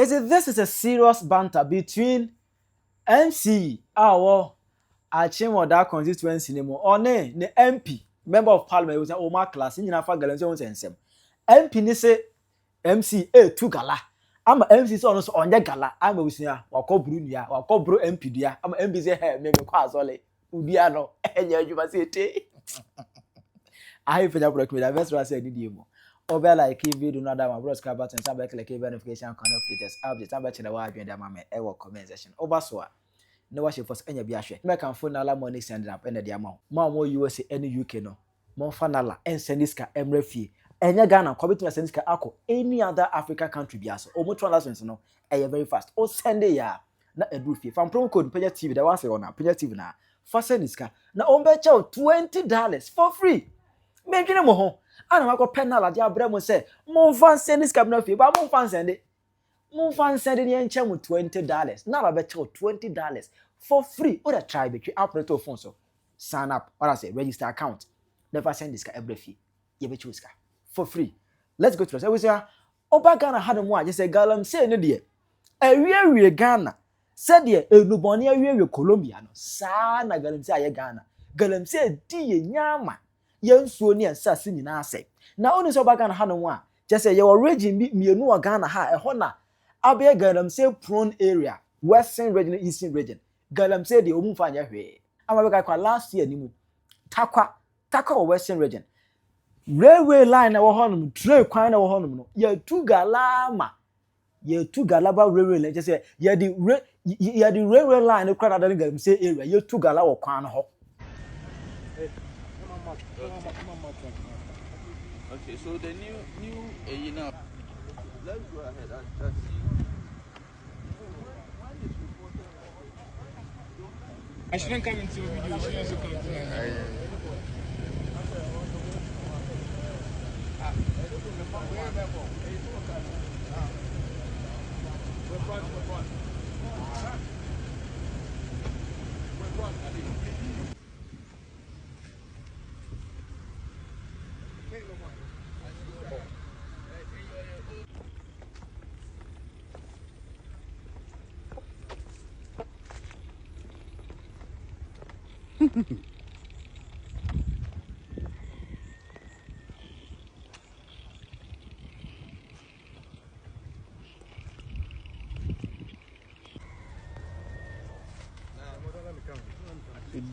this is a serious banter between MCE, our Akyem or that constituency name, or the MP, member of parliament, was an Omar class in Nafa Galamsey. MP ni say MCA two gala. I'm a MC so on the gala. I'm a wisia, wako brunia, wako bro MP dia. I'm MP say hey, me kwa zole. Ubiano, you must say I feel that with the best I said demo. Over like if you do not have my bros car button, some like a verification kind of latest update. I'm betting the wide and my ever comment section. Over so no worship for any biashe. Make a phone ala money send up and the amount. More USA any UK no. More fanala and sendiska emrefi. Enya Ghana committing sendiska ako any other African country biaso. Almost 2 lessons no. Very fast. O send ya na edufi. From promo code Penyah TV that was on Penyah TV na. For sendiska na ombecha $20 for free. Menjine mo ho ana mako penal ade abrɛ mo sɛ mo fan send this cabin of ba mo fan send the enche mo $20 na ba becho $20 for free or try between operator phone so sign up or I say register account never send this every fee you be choose for free. Let's go to us. We say oba Ghana had mo just say Galamsey no de awie Ghana said de enuboni awie Colombia no sa na Galamsey aye Ghana Galamsey di ye nyama yensuo ni asase nyina asɛ na oni so ba Ghana ha no a just say your region bi mienu wa Ghana ha ɛhɔ na abe Galamsey prone area western region eastern region Galamsey de omu fa nya hwe ama be kwa last year ni mu takwa western region railway line na wo hɔ no train kwan na wo hɔ no ya tu galaba railway line just say ya di railway line no kra na Galamsey area ya tu gala wo kwan no hɔ. Okay, so the new let's go ahead. I shouldn't come into a video. She has to come to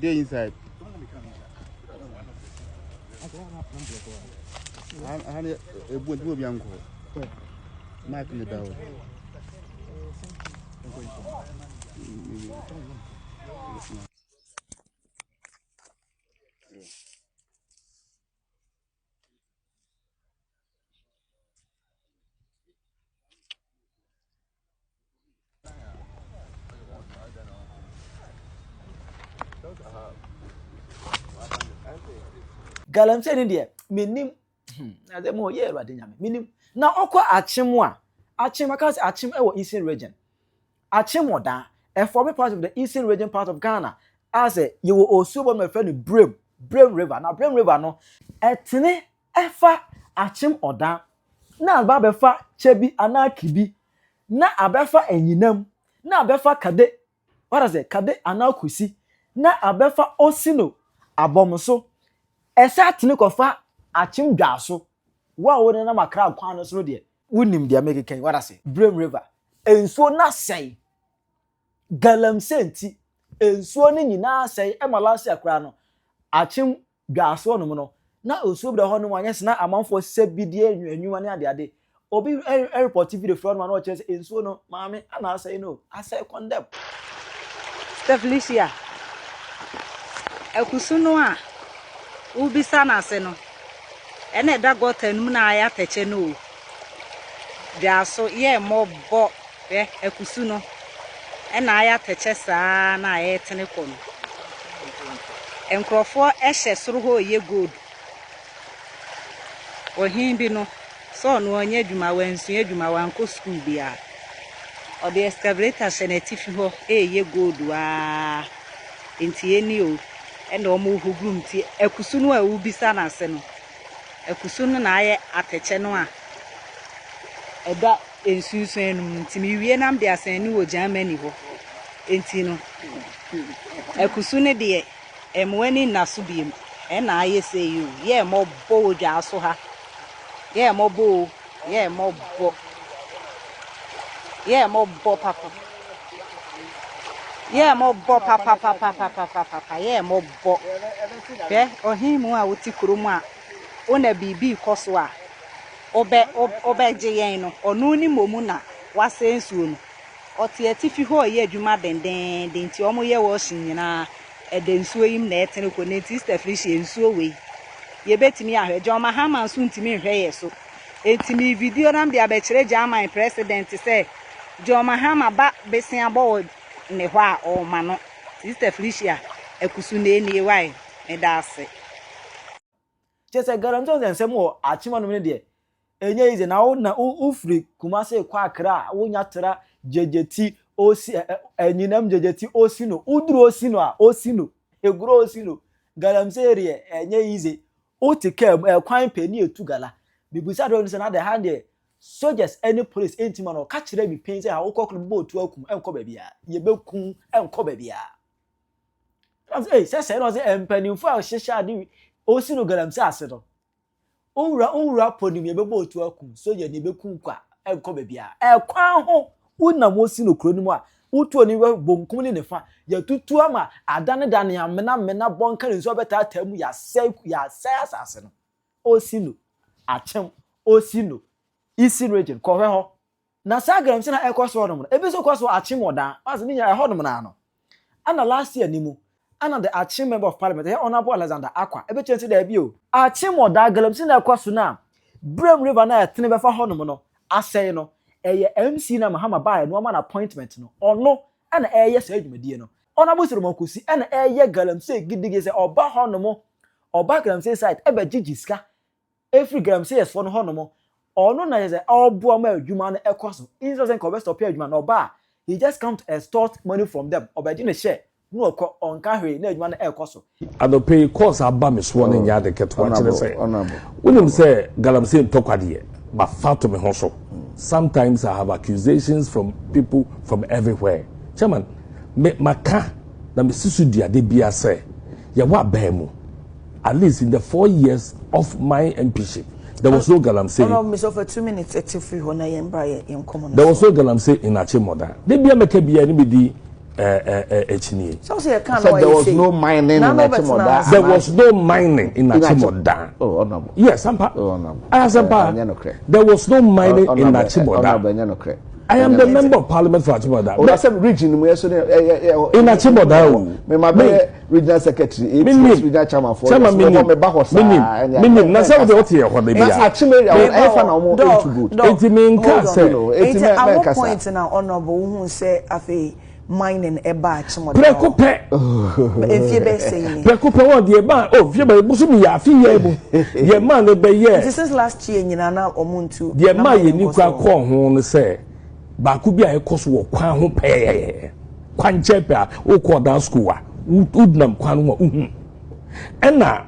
Day inside. I had a wood will be uncle. Mark in the down. Galamsey ni de menim ade mo ye Awurade nyame menim na okwa Akyem aka say Akyem e wo eastern region Akyem oda e form part of the eastern region part of Ghana as you will also be my friend BIRIM River na BIRIM River no etene efa Akyem oda na ba befa chebi anakibi na abefa enyinam na abefa kade what is it kade anakusi na abefa osino abomso esa tene kofa Akyem dwaso wa wo na makra kwan no so de wunim de make ken what I say BIRIM River enso na sei Galamsey nti enso ni nyina sei e malase akra no Akyem dwaso no no na osuo bi ho no anyese na amanfo sebidie anwuma ne ade obi report video from no o chese enso no maame ana asai no asai condemn Steflicia ekusuno a ubisa na ase no ene da gota num na aya teche no biaso ye mobo ekusuno ena aya teche saa na aye tene kono enkrofo ehye soro ho ye gold ohin bi no so no onye adwuma wansu adwuma wanko school bia o de excavator senetifi ho ye gold wa enti eni o ena omo hugrum ti ekusuno a ubisa na ase no ekusuno na aye ateche no a eda ensusun no ntimi wie nam de asan ni wo Germany ho enti no ekusu ne de emwani naso biem e na aye say you ye mo bo dwa so ha ye mo bo papa ye mo bo papa ye mo bo be ohimu a woti kurom a ona bibi koso a obe jeyen no onu ni momu na wase nsuo no ote atifi ho ye adwuma denden nti omo ye wo shin nyina ede nsuo yim na etene ko neti stafrishi nsuo we ye betimi ahwe joma hama nso ntimi hwe ye so etimi video nam de abekire German president say joma hama ba besia bo ne ho a o ma no sister Felicia ekusu na eni wai me da ase chese Galamsey nsem wo achima no ne de enye ize na wo na ufri Kumase kwa Accra wo nyatara jejeti osi enyinam jejeti osino udru osino a osino eguro osino Galamsey area enye ize otike kwan pani etu gala bibusa do nse na de hand soldiers any police entima no ka kire bi pen say ha wo koklo bo otu akum enko ba bia ye bekun enko ba bia say no say empanimfo a hyehya ade osino Galamsey ase do onwura ponim ye bebo otu akum soldier ni bekun kwa enko ba bia kwan ho unam osino kronimu a utu oni bonkum ni nefa ya tutu ama adane dane amena bonka nso beta tamu ya sai asase no osino Akyem osino Eastern region kohwe ho na sa Galamsey na ekoso no ebe so koso Akyem odan as ni nya ho no na no ana last year nimu ana the Akyem member of parliament here honorable Alexander Akwa ebe chense da bi o Akyem odan Galamsey na ekoso na BIRIM River na etene befa ho no no asey no eye MCE na Mahama bae no man appointment no ono ana eye sa adwumadie no honorable Solomonkosi ana eye Galamsey gidige se oba ho no mo oba Galamsey site ebe gigiska every Galamsey yes for no ho no mo ono na yeze obo ma adwuma no ekoso instead of best stop adwuma no ba he just come to extort money from them obedi ne share no okọ onka hwe na adwuma no ekoso adope course aba me so no nya de keto a kire say wonim say Galamsey ntokwadie but fact me ho so sometimes I have accusations from people from everywhere chairman me maka na me sisu dia de bia say ye wa ba mu at least in the 4 years of my MPship there was no Galamsey. No, Miss, for 2 minutes, it's a free hona yembra in common. There was no Galamsey in Akyem odan. They be make be anybody echini. So say I can't. There was no mining in Akyem odan. There was no mining in Akyem odan. Oh, no. Yes, Sampa. Oh, no. I Sampa. There was no mining in Akyem odan. I am the member of parliament for Akyem odan. Oh, that's a region where so in Akyem odan. Me my regional secretary, regional chairman for me back na say what here ho dey bia. Akyem area I fan omo into good. It mean can say it at one point now honorable who say afi mining eba Akyem odan. Prekope. Enfie be say. Prekope won dey ba oh fie be busu mi ya fi ye mu. Ye man no be ye. Since last year nyina na omuntu. Ye man ye ni kwa ko ho no say ba ku bia e koso wo kwan ho pe. Kwan chepe a wo ko da school a udnam kwan ho uhu. Ena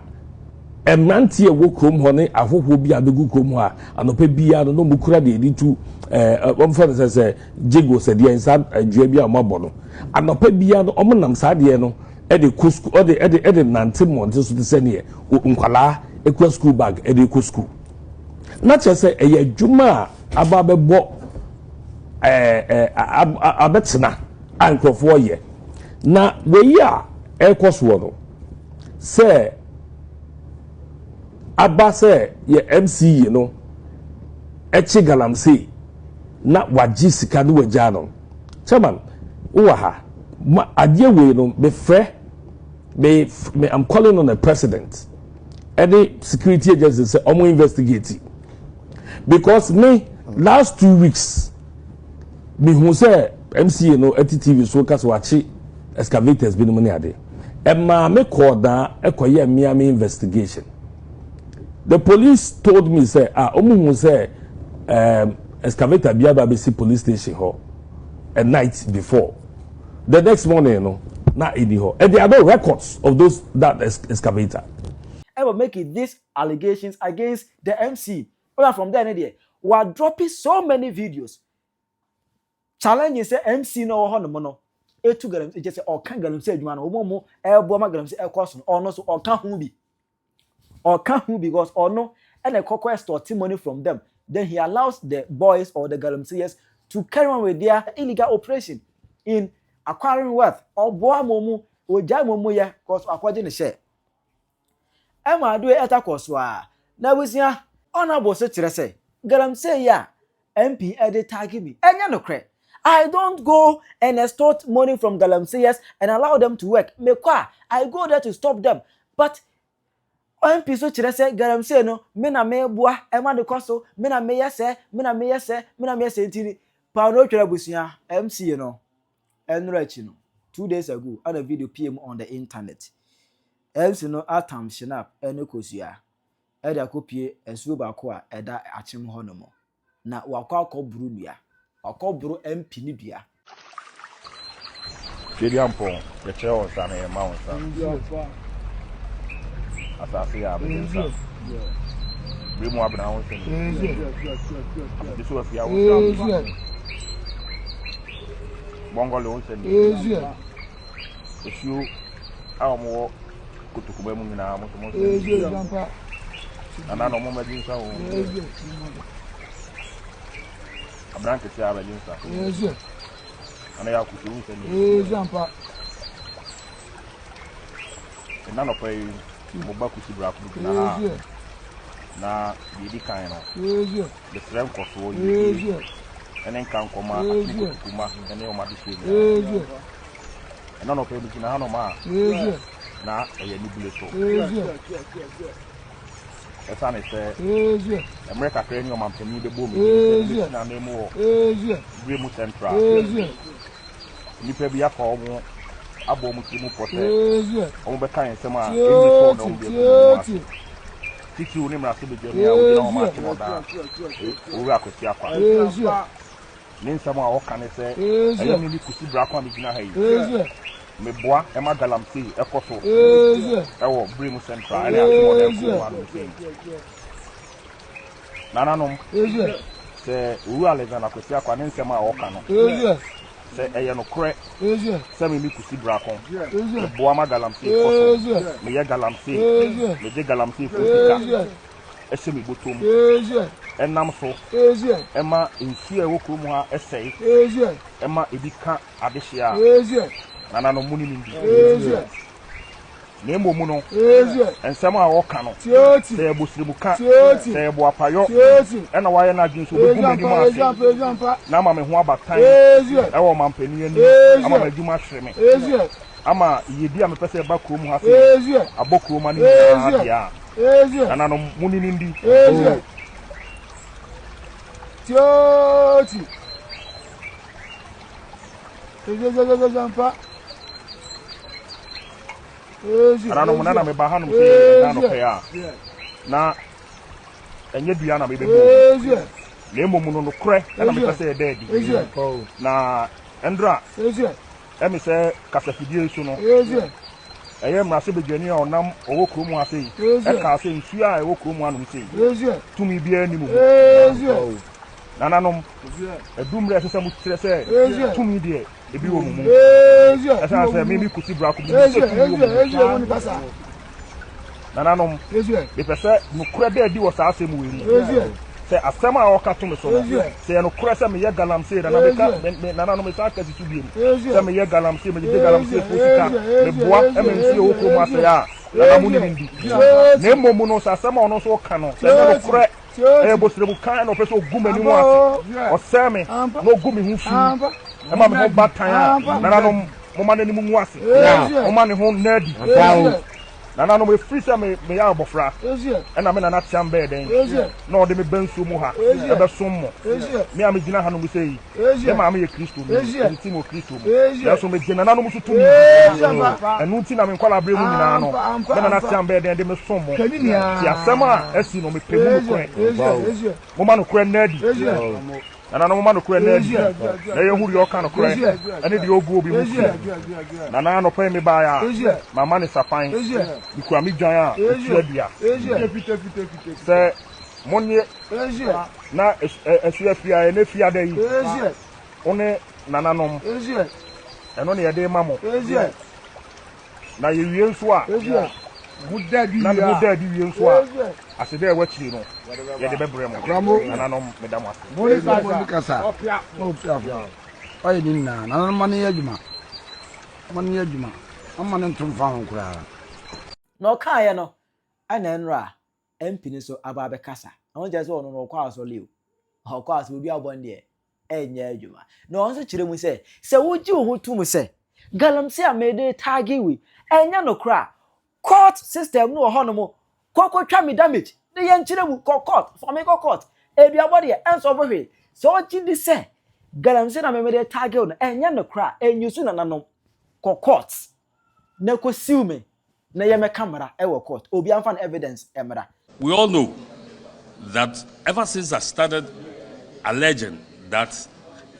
emrantie wo krom ho ne ahoho bia begu krom ho a anopa bia no mukura de editu omfa se jego se de ensa adua bia mabo no anopa bia no omnam sa de no e de kusku e de nante monte so de se ne nkwala ekwa school bag e de ko school na che se e adwuma aba bebo abetena ankrofo ye na we ya ekoso no se aba se ye MCE no echi Galamsey na waji sika no waja no chairman uwa ha adie we no me I'm calling on the president any security agency say omo investigate because me last 2 weeks me who say MCE no TV so kasa wachi excavators bi no money ade emma me call da ekoye Miami investigation. The police told me say omu say excavator biaba be see police station ho a night before. The next morning no na in ho and there are no records of those that excavator. I will make it these allegations against the MC. Well, from there, were dropping so many videos challenging say MC no ho no mo etu Galamsey just say oka Galamsey adwuma no omo ebo ma Galamsey ekos no ono so oka hu because ono and a cocoa store money from them. Then he allows the boys or the Galamseyers to carry on with their illegal operation in acquiring wealth or boa momu or jamomu ya cause according to share. Emma do eta koswa na busia honorable so kire say Galamsey ya MP edit tag me enya no kre. I don't go and extort money from Galamseyers and allow them to work. I go there to stop them. But MP so kire say Galamsey no me na me boa ema de koso me na me yese ntini pa no twere busia MC no enrachi no 2 days ago on a video PM on the internet MC no atam shinap ene kosua e da kopie esuo ba ko a eda achim ho no mo na wakwa akoburu nua akoburu MP ni dua Filiampo ye che o sa na ye ma o sa asase ya abinsa bimu abna ho se this was ya o bongole o se if you awmo kutukuba mu nyina mo so ana no mo madinsa o abranke se abinsa ana ya kutu se jampa ena no pay mo ba kusi bra ku na bibi kan no the friend ko so yi enen kan ko ma kuma ene o ma bi se ena no pay bi na no ma na eye ni buleto esa ne se America kre ni o ma mpani de bo mi na na mu BIRIM Central ni pe bi akọ omo abo mu ti mu pote omo be kan sema eni ko na omo be tiki uni mra so be je ya o na omo ati mo da o wi akosi akwa ni nsama o kan se eyo ni kusi bra kwa mi gina ha yi me boa e ma Galamsey ekoso ewo BIRIM Central ale ati mo da ko ma no se nananom se uru Alexander akosi akwa ni nsama o kan no se eye no kre se me kusi bra kon boa ma Galamsey koso me ye Galamsey me je Galamsey fotika e se me botom enam so ema nsu e wokru mu ha esei ema ebika adehia nana no muni ndi nembo mu no ensema a woka no se ebosiribuka se ebo apayo ena waye na adwin so begum edi ma ase na ma me ho abatan e wo mampani ani ama ma adwuma hweme ama yedi a me pese ba krom ha se abokrom ani na dia nana no muni ndi Tioti. Jampa. Ana no munana me ba hanum se na no pe a na enye dua na me be bo na emomu no kre na me pese e dedi na endra emi se kasafidie su no eye mra se bedwani a onam owo krom ha se e ka se nsu a owo krom anum se tumi bia ni mu nananom edumre se mu kire se tumi de ebi wo mu esa se mi kusi bra ku nananom be pese no kure de di wo sa ase mu wi se asema a oka to me so se no kure se me ye Galamsey na be ka nananom sa ka ti bi se me ye Galamsey me je Galamsey fosika me boa e me nsi wo ko ma se ya na mu ni ndi na momu no sa asema ono so ka no se no kure e bosrebu kan no peso gumani mu ase o seme no gumi hu fi e ma me ho batan na no mo ma ni mu ase o ma ni ho nadi na no me free se me ya abofra e na me na chambe den na o de me bensu mu ha e be som mo me am gina ha no mu sei e ma me ye Kristo ni ti mo Kristo ya so me gina na no mu tutu mi enu ti na me kwala bre mu nyina no me na chambe den de me som mo ti asema esi no me pemu kwen mo ma no kwen nadi na no ma no kwen nadi na ye huri o kan no kwen ene de ogu obi mu na no pa me ba ya mama ne safan bikura mi dwan a etua dia se monye na esuafia ene fiada yi one nananom eno ne yede mamo na yewie nso a na buda di wie nso a asede e wachi no yede bebre mo nananom medam ase mo kasa oye ni na nananom mane yadwuma amane ntom fa ho kura no kan no ana nra MP ni so aba be kasa on je so no kwa so leo kwa so obi abon de enye adwuma no on so kire mu se woji wo tu mu se Galamsey amede tagiwi enya no kra court system no ho no mo kokotwa me damage ne ye nkire mu court for me court edua body enso bohwe so jindi se Galamsey na memede tagiwi no enya no kra enyusu na nanom court na ko siume na ye me camera e wo court obi amfa evidence emra. We all know that ever since I started alleging that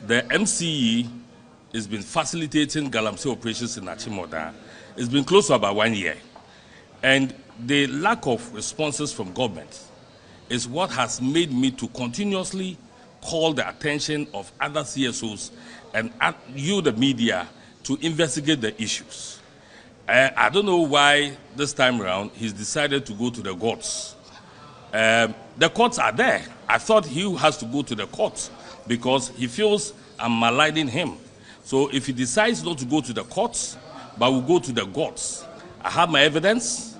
the MCE has been facilitating Galamsey operations in Achimoda, it's been close to about 1 year. And the lack of responses from government is what has made me to continuously call the attention of other CSOs and you, the media, to investigate the issues. I don't know why this time around he's decided to go to the courts. The courts are there. I thought he has to go to the courts because he feels I'm maligning him. So if he decides not to go to the courts, but will go to the courts, I have my evidence.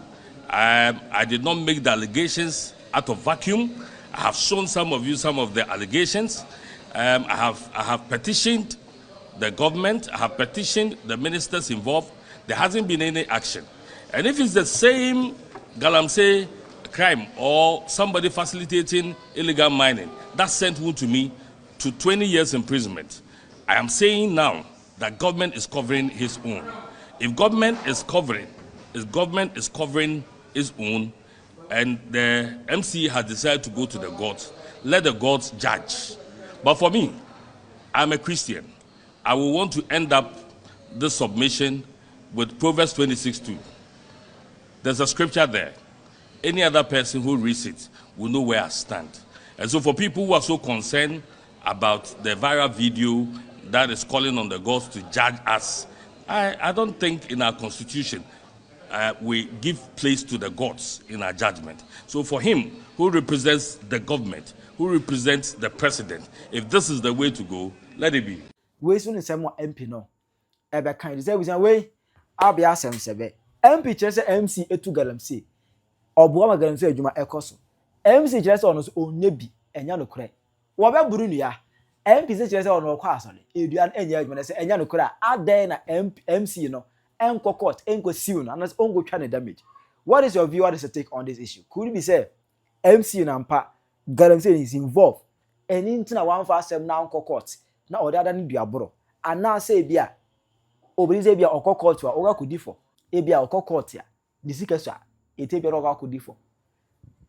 I did not make the allegations out of vacuum. I have shown some of you some of the allegations. I have petitioned the government. I have petitioned the ministers involved. There hasn't been any action. And if it's the same Galamsey crime or somebody facilitating illegal mining, that sent who to me to 20 years imprisonment. I am saying now that government is covering his own. If government is covering its own, and the MCE has decided to go to the gods, let the gods judge. But for me, I'm a Christian. I will want to end up this submission with Proverbs 26:2. There's a scripture there. Any other person who reads it will know where I stand. And so for people who are so concerned about the viral video that is calling on the gods to judge us, I don't think in our constitution we give place to the gods in our judgment. So for him, who represents the government, who represents the president, if this is the way to go, let it be. We soon is some MP no. Ebe kind say we say we abia asem sebe. MP chere say MC etu Galamsey. Obuwa ma Galamsey adwuma ekoso. MC chere say ono so onye bi enya no kure. Wo be buru nu ya. MP chere say ono kwa asole. Edua enya adwuma say enya no kure adan na MC no enko court enko siu na anas ongo twa ne damage. What is your view? What is your take on this issue? Could it be say MC na mpa Galamsey is involved and intina wan fa asem na enko court na odada ni duaboro ana say bia obirize bia okọ court wa oga kudi for e bia okọ court ya disika ete bia oga kudi for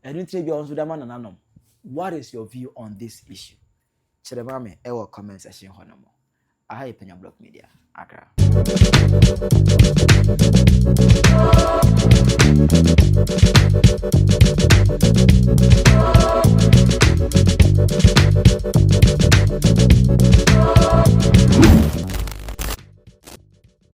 and intina bia onso da man nanom. What is your view on this issue? Chere me e wo comment section hono mo. Aha Penyah Block Media Accra.